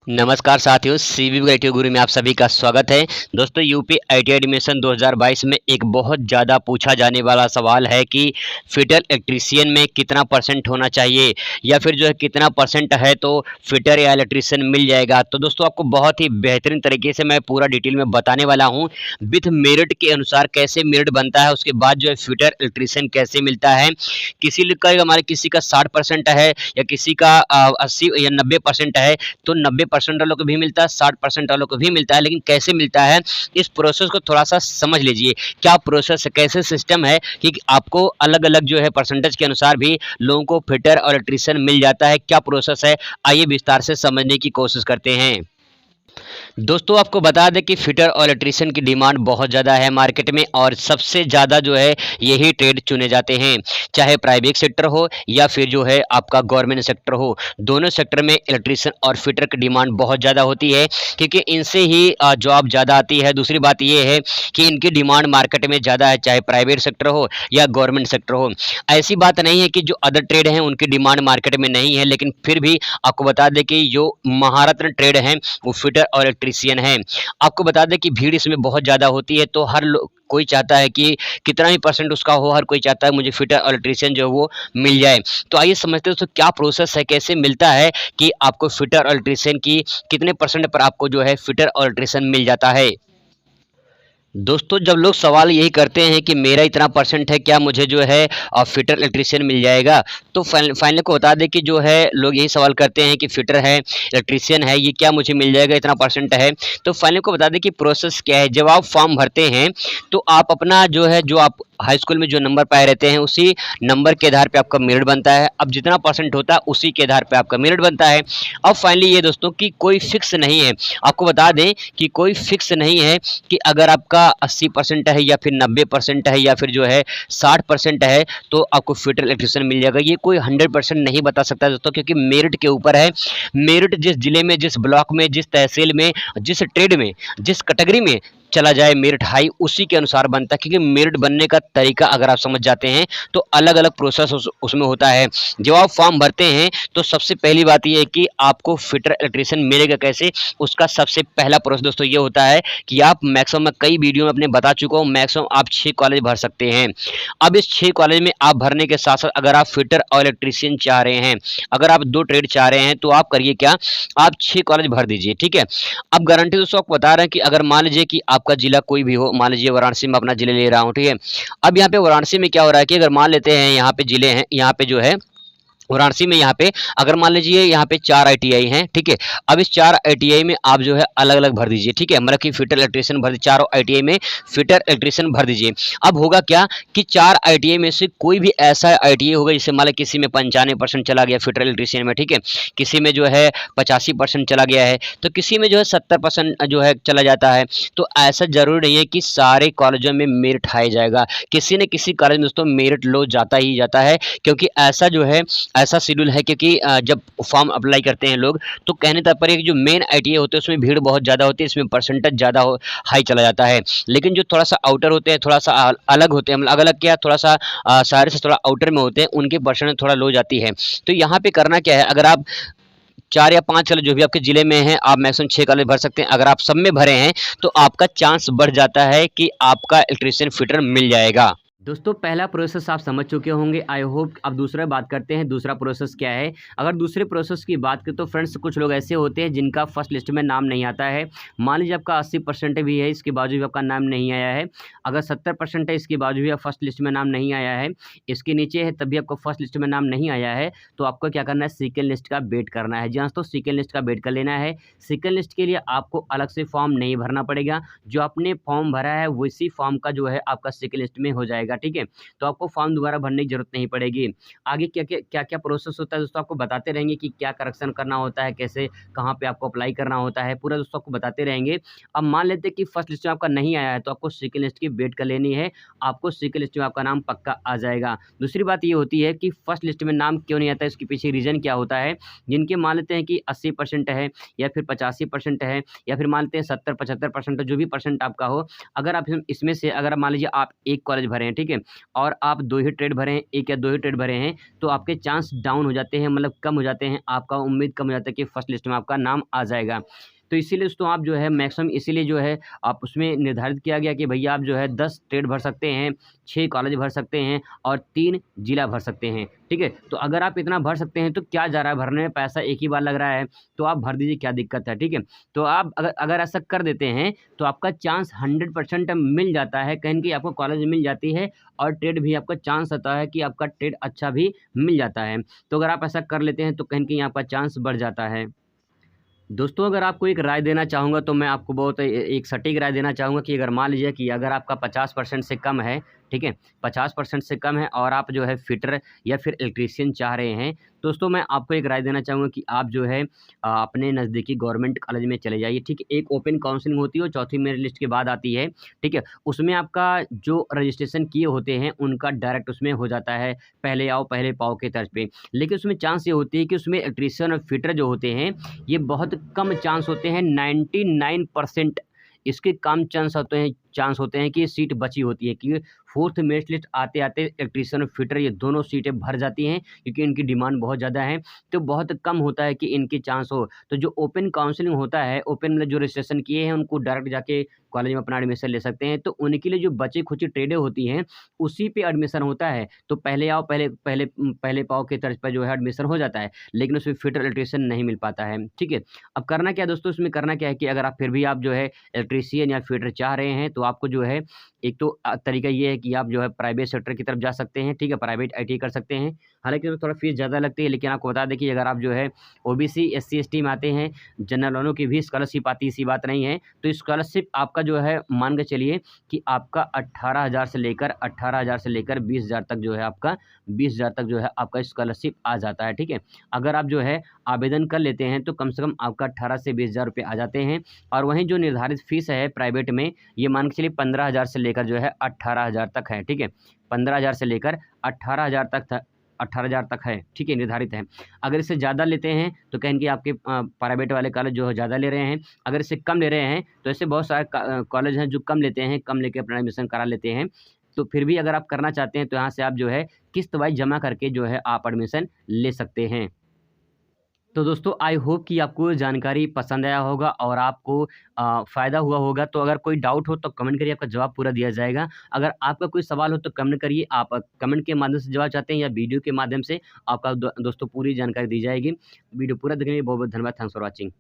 नमस्कार साथियों, CB IT गुरु में आप सभी का स्वागत है। दोस्तों, यूपी आईटी एडमिशन 2022 में एक बहुत ज़्यादा पूछा जाने वाला सवाल है कि फिटर इलेक्ट्रीशियन में कितना परसेंट होना चाहिए या फिर जो है कितना परसेंट है तो फिटर या इलेक्ट्रीशियन मिल जाएगा। तो दोस्तों, आपको बहुत ही बेहतरीन तरीके से मैं पूरा डिटेल में बताने वाला हूँ। विथ मेरिट के अनुसार कैसे मेरिट बनता है, उसके बाद जो है फिटर इलेक्ट्रीशियन कैसे मिलता है। किसी का 60% है या किसी का 80 या 90% है, तो 90% वालों को भी मिलता है, 60% वालों को भी मिलता है। लेकिन कैसे मिलता है, इस प्रोसेस को थोड़ा सा समझ लीजिए। क्या प्रोसेस है, कैसे सिस्टम है कि आपको अलग अलग जो है परसेंटेज के अनुसार भी लोगों को फिटर और इलेक्ट्रीशियन मिल जाता है। क्या प्रोसेस है, आइए विस्तार से समझने की कोशिश करते हैं। दोस्तों, आपको बता दें कि फिटर और इलेक्ट्रीशियन की डिमांड बहुत ज़्यादा है मार्केट में, और सबसे ज़्यादा जो है यही ट्रेड चुने जाते हैं। चाहे प्राइवेट सेक्टर हो या फिर जो है आपका गवर्नमेंट सेक्टर हो, दोनों सेक्टर में इलेक्ट्रीशियन और फिटर की डिमांड बहुत ज़्यादा होती है, क्योंकि इनसे ही जॉब ज़्यादा आती है। दूसरी बात ये है कि इनकी डिमांड मार्केट में ज़्यादा है, चाहे प्राइवेट सेक्टर हो या गवर्नमेंट सेक्टर हो। ऐसी बात नहीं है कि जो अदर ट्रेड हैं उनकी डिमांड मार्केट में नहीं है, लेकिन फिर भी आपको बता दें कि जो महारत्न ट्रेड हैं वो फिटर और इलेक्ट्रीशियन है। आपको बता दें कि भीड़ इसमें बहुत ज़्यादा होती है, तो कोई चाहता है कि कितना ही परसेंट उसका हो, हर कोई चाहता है मुझे फिटर और इलेक्ट्रीशियन जो है वो मिल जाए। तो आइए समझते हैं दोस्तों क्या प्रोसेस है, कैसे मिलता है कि आपको फिटर और इलेक्ट्रीशियन की कितने परसेंट पर आपको जो है फिटर और इलेक्ट्रीशियन मिल जाता है। दोस्तों, जब लोग सवाल यही करते हैं कि मेरा इतना परसेंट है, क्या मुझे जो है फिटर इलेक्ट्रीशियन मिल जाएगा, तो फाइनली को बता दें कि जो है लोग यही सवाल करते हैं कि फिटर है, इलेक्ट्रीशियन है, ये क्या मुझे मिल जाएगा, इतना परसेंट है। तो फाइनली को बता दें कि प्रोसेस क्या है। जब आप फॉर्म भरते हैं तो आप अपना जो है, जो आप हाई स्कूल में जो नंबर पाए रहते हैं उसी नंबर के आधार पे आपका मेरिट बनता है। अब जितना परसेंट होता है उसी के आधार पे आपका मेरिट बनता है। अब फाइनली ये दोस्तों कि कोई फिक्स नहीं है, आपको बता दें कि कोई फिक्स नहीं है कि अगर आपका 80% है या फिर 90% है या फिर जो है 60% है तो आपको फिटर इलेक्ट्रीशियन मिल जाएगा। ये कोई 100% नहीं बता सकता दोस्तों, क्योंकि मेरिट के ऊपर है। मेरिट जिस जिले में, जिस ब्लॉक में, जिस तहसील में, जिस ट्रेड में, जिस कैटेगरी में चला जाए मेरिट हाई, उसी के अनुसार बनता है। क्योंकि मेरिट बनने का तरीका अगर आप समझ जाते हैं तो अलग अलग प्रोसेस उसमें होता है। जब आप फॉर्म भरते हैं तो सबसे पहली बात यह है कि आपको फिटर इलेक्ट्रीशियन मिलेगा कैसे। उसका सबसे पहला प्रोसेस दोस्तों ये होता है कि आप मैक्सिमम, मैं कई वीडियो में अपने बता चुका हूँ, मैक्सिमम आप 6 कॉलेज भर सकते हैं। अब इस 6 कॉलेज में आप भरने के साथ साथ अगर आप फिटर और इलेक्ट्रीशियन चाह रहे हैं, अगर आप 2 ट्रेड चाह रहे हैं, तो आप करिए क्या, आप 6 कॉलेज भर दीजिए, ठीक है। अब गारंटी दोस्तों आपको बता रहे हैं कि अगर मान लीजिए कि आपका जिला कोई भी हो, मान लीजिए वाराणसी में अपना जिले ले रहा हूँ, ठीक है। अब यहाँ पे वाराणसी में क्या हो रहा है कि अगर मान लेते हैं यहाँ पे जिले हैं, यहाँ पे जो है वाराणसी में, यहाँ पे अगर मान लीजिए यहाँ पे 4 आईटीआई हैं, ठीक है। अब इस 4 आईटीआई में आप जो है अलग अलग भर दीजिए, ठीक है। मतलब कि फिटर इलेक्ट्रीशियन भर दीजिए, चारों आईटीआई में फिटर इलेक्ट्रीशियन भर दीजिए। अब होगा क्या कि 4 आईटीआई में से कोई भी ऐसा आईटीआई होगा जिससे मान लो किसी में 95% चला गया फिटर इलेक्ट्रीशियन में, ठीक है, किसी में जो है 85% चला गया है, तो किसी में जो है 70% जो है चला जाता है। तो ऐसा जरूरी नहीं है कि सारे कॉलेजों में मेरिट हाई जाएगा, किसी न किसी कॉलेज में दोस्तों मेरिट लो जाता ही जाता है। क्योंकि ऐसा जो है, ऐसा शेड्यूल है, क्योंकि जब फॉर्म अप्लाई करते हैं लोग, तो कहने तात्पर्य है कि जो मेन आईटीआई होते हैं उसमें भीड़ बहुत ज़्यादा होती है, इसमें परसेंटेज ज़्यादा हाई चला जाता है। लेकिन जो थोड़ा सा आउटर होते हैं, थोड़ा सा अलग होते हैं, मतलब अलग अलग क्या, थोड़ा सा शहर से थोड़ा आउटर में होते हैं, उनकी परसेंटेज थोड़ा लो जाती है। तो यहाँ पे करना क्या है, अगर आप 4 या 5 कॉलेज जो भी आपके जिले में हैं, आप मैक्सिमम 6 कॉलेज भर सकते हैं। अगर आप सब में भरे हैं तो आपका चांस बढ़ जाता है कि आपका इलेक्ट्रीशियन फिटर मिल जाएगा। दोस्तों, पहला प्रोसेस आप समझ चुके होंगे, आई होप। अब दूसरा बात करते हैं, दूसरा प्रोसेस क्या है। अगर दूसरे प्रोसेस की बात करें तो फ्रेंड्स, कुछ लोग ऐसे होते हैं जिनका फर्स्ट लिस्ट में नाम नहीं आता है। मान लीजिए आपका 80% भी है, इसके बावजूद भी आपका नाम नहीं आया है। अगर 70% है, इसके बावजूद भी आप फर्स्ट लिस्ट में नाम नहीं आया है, इसके नीचे है तब भी आपको फर्स्ट लिस्ट में नाम नहीं आया है, तो आपको क्या करना है, सेकेंड लिस्ट का वेट करना है। जी हाँ, तो सेकेंड लिस्ट का वेट कर लेना है। सेकेंड लिस्ट के लिए आपको अलग से फॉर्म नहीं भरना पड़ेगा, जो आपने फॉर्म भरा है वैसी फॉर्म का जो है आपका सेकेंड लिस्ट में हो जाएगा, ठीक है। तो आपको फॉर्म दोबारा भरने की जरूरत नहीं पड़ेगी। आगे क्या क्या प्रोसेस होता है दोस्तों, आपको बताते रहेंगे कि क्या करेक्शन करना होता है, कैसे कहाँ पे आपको अप्लाई करना होता है, पूरा दोस्तों आपको बताते रहेंगे। अब मान लेते हैं कि फर्स्ट लिस्ट में आपका नहीं आया है, तो आपको सेकेंड लिस्ट की वेट कर लेनी है, आपको सेकेंड लिस्ट में आपका नाम पक्का आ जाएगा। दूसरी बात ये होती है कि फर्स्ट लिस्ट में नाम क्यों नहीं आता है, इसके पीछे रीजन क्या होता है। जिनके मान लेते हैं कि 80% है या फिर 85% है या फिर मान लेते हैं 70-75% जो भी परसेंट आपका हो, अगर आप इसमें से अगर मान लीजिए आप एक कॉलेज भरे हैं, ठीक है, ठीक है, और आप 2 ही ट्रेड भरे हैं, 1 या 2 ही ट्रेड भरे हैं, तो आपके चांस डाउन हो जाते हैं, मतलब कम हो जाते हैं, आपका उम्मीद कम हो जाता है कि फर्स्ट लिस्ट में आपका नाम आ जाएगा। तो इसीलिए दोस्तों आप जो है मैक्सिमम इसीलिए जो है आप उसमें निर्धारित किया गया कि भैया आप जो है 10 ट्रेड भर सकते हैं, 6 कॉलेज भर सकते हैं और 3 जिला भर सकते हैं, ठीक है। तो अगर आप इतना भर सकते हैं तो क्या जा रहा है, भरने में पैसा एक ही बार लग रहा है, तो आप भर दीजिए, क्या दिक्कत है, ठीक है। तो आप अगर अगर ऐसा कर देते हैं तो आपका चांस 100% मिल जाता है, कहीं न कहीं आपको कॉलेज मिल जाती है और ट्रेड भी आपका चांस आता है कि आपका ट्रेड अच्छा भी मिल जाता है। तो अगर आप ऐसा कर लेते हैं तो कहीं न कहीं आपका चांस बढ़ जाता है। दोस्तों अगर आपको एक राय देना चाहूँगा तो मैं आपको बहुत एक सटीक राय देना चाहूँगा कि अगर मान लीजिए कि अगर आपका 50% से कम है, ठीक है, 50% से कम है और आप जो है फिटर या फिर इलेक्ट्रीशियन चाह रहे हैं, दोस्तों मैं आपको एक राय देना चाहूँगा कि आप जो है अपने नज़दीकी गवर्नमेंट कॉलेज में चले जाइए, ठीक है। एक ओपन काउंसलिंग होती है और चौथी मेरिट लिस्ट के बाद आती है, ठीक है। उसमें आपका जो रजिस्ट्रेशन किए होते हैं उनका डायरेक्ट उसमें हो जाता है, पहले आओ पहले पाओ के तर्ज पे। लेकिन उसमें चांस ये होती है कि उसमें इलेक्ट्रीशियन और फिटर जो होते हैं ये बहुत कम चांस होते हैं, 99% इसके कम चांस होते हैं कि ये सीट बची होती है, कि फोर्थ मेरिट लिस्ट आते-आते इलेक्ट्रीशियन और फिटर ये दोनों सीटें भर जाती हैं क्योंकि इनकी डिमांड बहुत ज़्यादा है, तो बहुत कम होता है कि इनकी चांस हो। तो जो ओपन काउंसलिंग होता है, ओपन में जो रजिस्ट्रेशन किए हैं उनको डायरेक्ट जाके कॉलेज में अपना एडमिशन ले सकते हैं, तो उनके लिए जो बची-खुची ट्रेडें होती हैं, उसी पे एडमिशन होता है। तो पहले आओ पहले पाओ के तर्ज पर जो है एडमिशन हो जाता है, लेकिन उसमें फिटर इलेक्ट्रीशियन नहीं मिल पाता है, ठीक है। अब करना क्या है दोस्तों, इसमें करना क्या है कि अगर आप फिर भी आप जो है इलेक्ट्रीशियन या फिटर चाह रहे हैं, तो आपको जो है एक तो तरीका ये है कि आप जो है प्राइवेट सेक्टर की तरफ जा सकते हैं, ठीक है, प्राइवेट आईटीआई कर सकते हैं। हालाँकि उसमें थोड़ा फीस ज़्यादा लगती है, लेकिन आपको बता दें कि अगर आप जो है ओबीसी, एससी, एसटी में आते हैं, जनरल वालों की भी स्कॉलरशिप आती है, ऐसी बात नहीं है। तो स्कॉलरशिप आपका जो है मान के चलिए कि आपका 18,000 से लेकर 20,000 तक जो है आपका 20,000 तक जो है आपका स्कॉलरशिप आ जाता है, ठीक है। अगर आप जो है आवेदन कर लेते हैं तो कम से कम आपका 18 से 20,000 रुपये आ जाते हैं और वहीं जो निर्धारित फ़ीस है प्राइवेट में, ये मान के चलिए 15,000 से लेकर जो है 18,000 तक है, ठीक है। 15,000 से लेकर 18,000 तक है, ठीक है, निर्धारित है। अगर इससे ज़्यादा लेते हैं तो कहें कि आपके प्राइवेट वाले कॉलेज जो है ज़्यादा ले रहे हैं, अगर इससे कम ले रहे हैं तो ऐसे बहुत सारे कॉलेज हैं जो कम लेते हैं, कम लेके अपना एडमिशन करा लेते हैं। तो फिर भी अगर आप करना चाहते हैं तो यहाँ से आप जो है किस्त वाइज़ जमा करके जो है आप एडमिशन ले सकते हैं। तो दोस्तों आई होप कि आपको जानकारी पसंद आया होगा और आपको फ़ायदा हुआ होगा। तो अगर कोई डाउट हो तो कमेंट करिए, आपका जवाब पूरा दिया जाएगा। अगर आपका कोई सवाल हो तो कमेंट करिए, आप कमेंट के माध्यम से जवाब चाहते हैं या वीडियो के माध्यम से, आपका दोस्तों पूरी जानकारी दी जाएगी। वीडियो पूरा देखने के लिए बहुत-बहुत धन्यवाद। Thanks for watching.